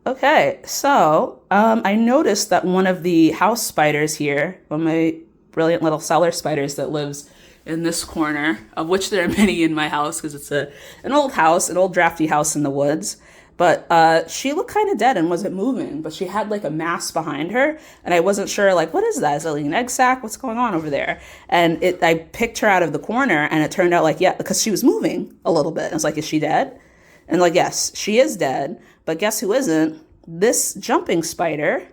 Okay, so I noticed that one of the house spiders here, one of my brilliant little cellar spiders that lives in this corner, of which there are many in my house because it's an old house, an old drafty house in the woods. But she looked kind of dead and wasn't moving, but she had like a mass behind her, and I wasn't sure like what is that? Is it like an egg sac? What's going on over there? And I picked her out of the corner, and it turned out like yeah, because she was moving a little bit. I was like, is she dead? And like, yes, she is dead, but guess who isn't? This jumping spider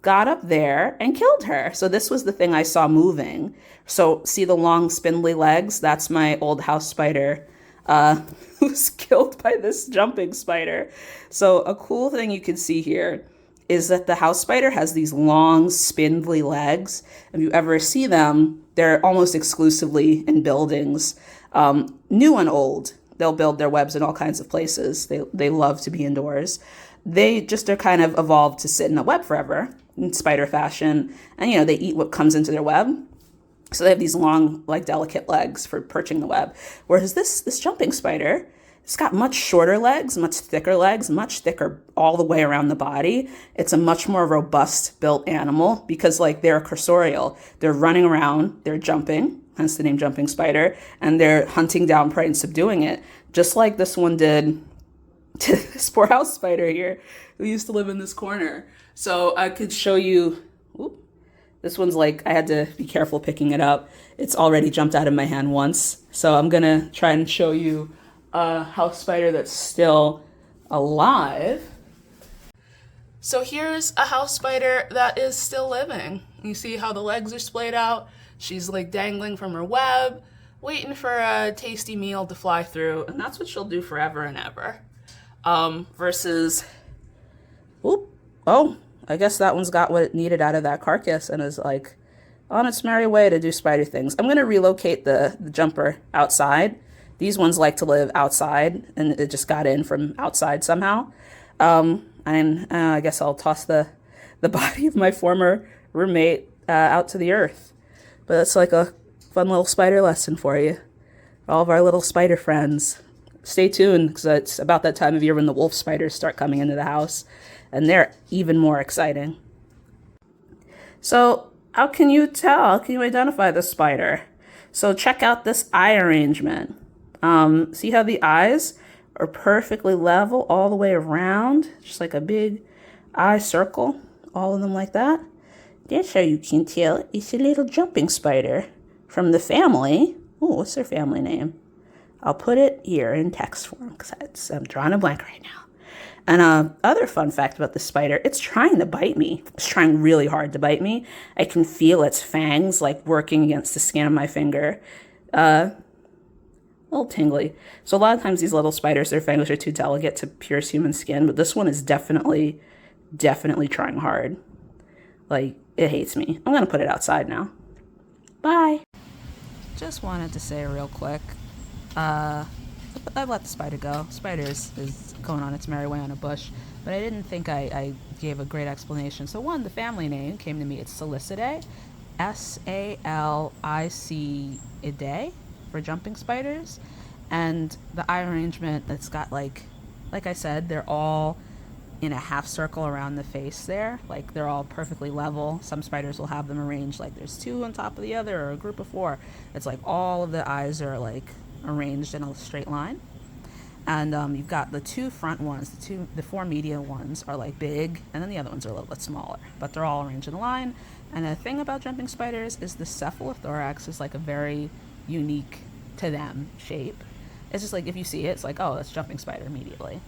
got up there and killed her. So this was the thing I saw moving. So see the long spindly legs? That's my old house spider who was killed by this jumping spider. So a cool thing you can see here is that the house spider has these long spindly legs. If you ever see them, they're almost exclusively in buildings, new and old. They'll build their webs in all kinds of places. They love to be indoors. They just are kind of evolved to sit in a web forever in spider fashion. And, you know, they eat what comes into their web. So they have these long, like delicate legs for perching the web. Whereas this jumping spider, it's got much shorter legs, much thicker all the way around the body. It's a much more robust built animal because like they're cursorial. They're running around, they're jumping, hence the name jumping spider, and they're hunting down prey and subduing it, just like this one did to this poor house spider here who used to live in this corner. So I could show you, whoop, this one's like, I had to be careful picking it up. It's already jumped out of my hand once. So I'm gonna try and show you a house spider that's still alive. So here's a house spider that is still living. You see how the legs are splayed out? She's like dangling from her web, waiting for a tasty meal to fly through, and that's what she'll do forever and ever. Versus, whoop, oh, I guess that one's got what it needed out of that carcass and is like on its merry way to do spider things. I'm going to relocate the jumper outside. These ones like to live outside, and it just got in from outside somehow. And I guess I'll toss the body of my former roommate out to the earth. But it's like a fun little spider lesson for you. All of our little spider friends. Stay tuned, because it's about that time of year when the wolf spiders start coming into the house, and they're even more exciting. So how can you tell? How can you identify the spider? So check out this eye arrangement. See how the eyes are perfectly level all the way around, just like a big eye circle, all of them like that. That's how you can tell it's a little jumping spider from the family. Oh, what's their family name? I'll put it here in text form because I'm drawing a blank right now. And other fun fact about the spider, it's trying to bite me. It's trying really hard to bite me. I can feel its fangs like working against the skin of my finger. A little tingly. So a lot of times these little spiders, their fangs are too delicate to pierce human skin, but this one is definitely trying hard. Like, it hates me. I'm gonna put it outside now. Bye. Just wanted to say real quick, I let the spider go. Spider is going on its merry way on a bush, but I didn't think I gave a great explanation. So one, the family name came to me. It's Salicidae, Salicidae for jumping spiders, and the eye arrangement that's got like I said, they're all in a half circle around the face there. Like they're all perfectly level. Some spiders will have them arranged like there's two on top of the other or a group of four. It's like all of the eyes are like arranged in a straight line. And you've got the two front ones, the four median ones are like big, and then the other ones are a little bit smaller, but they're all arranged in a line. And the thing about jumping spiders is the cephalothorax is like a very unique to them shape. It's just like if you see it, it's like, oh, that's jumping spider immediately.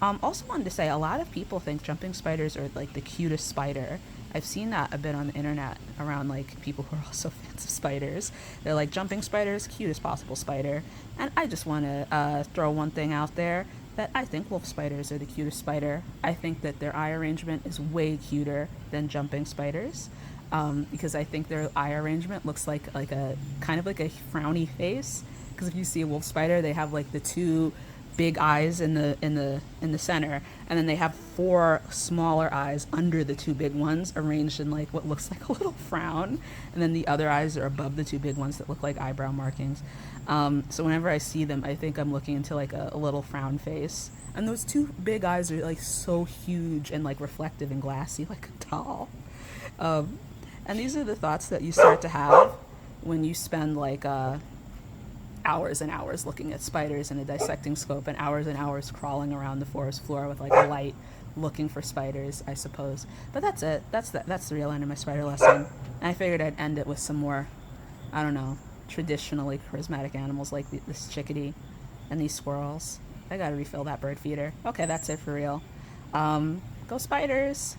Also wanted to say, a lot of people think jumping spiders are like the cutest spider. I've seen that a bit on the internet around like people who are also fans of spiders. They're like, jumping spiders, cutest possible spider. And I just want to throw one thing out there, that I think wolf spiders are the cutest spider. I think that their eye arrangement is way cuter than jumping spiders, because I think their eye arrangement looks like a kind of like a frowny face. Because if you see a wolf spider, they have like the two big eyes in the center, and then they have four smaller eyes under the two big ones, arranged in like what looks like a little frown, and then the other eyes are above the two big ones that look like eyebrow markings. So whenever I see them, I think I'm looking into like a little frown face. And those two big eyes are like so huge and like reflective and glassy, like a doll. And these are the thoughts that you start to have when you spend like hours and hours looking at spiders in a dissecting scope, and hours crawling around the forest floor with like a light looking for spiders, I suppose. But that's it. That's the real end of my spider lesson. And I figured I'd end it with some more, I don't know, traditionally charismatic animals like this chickadee and these squirrels. I gotta refill that bird feeder. Okay, that's it for real. Go spiders!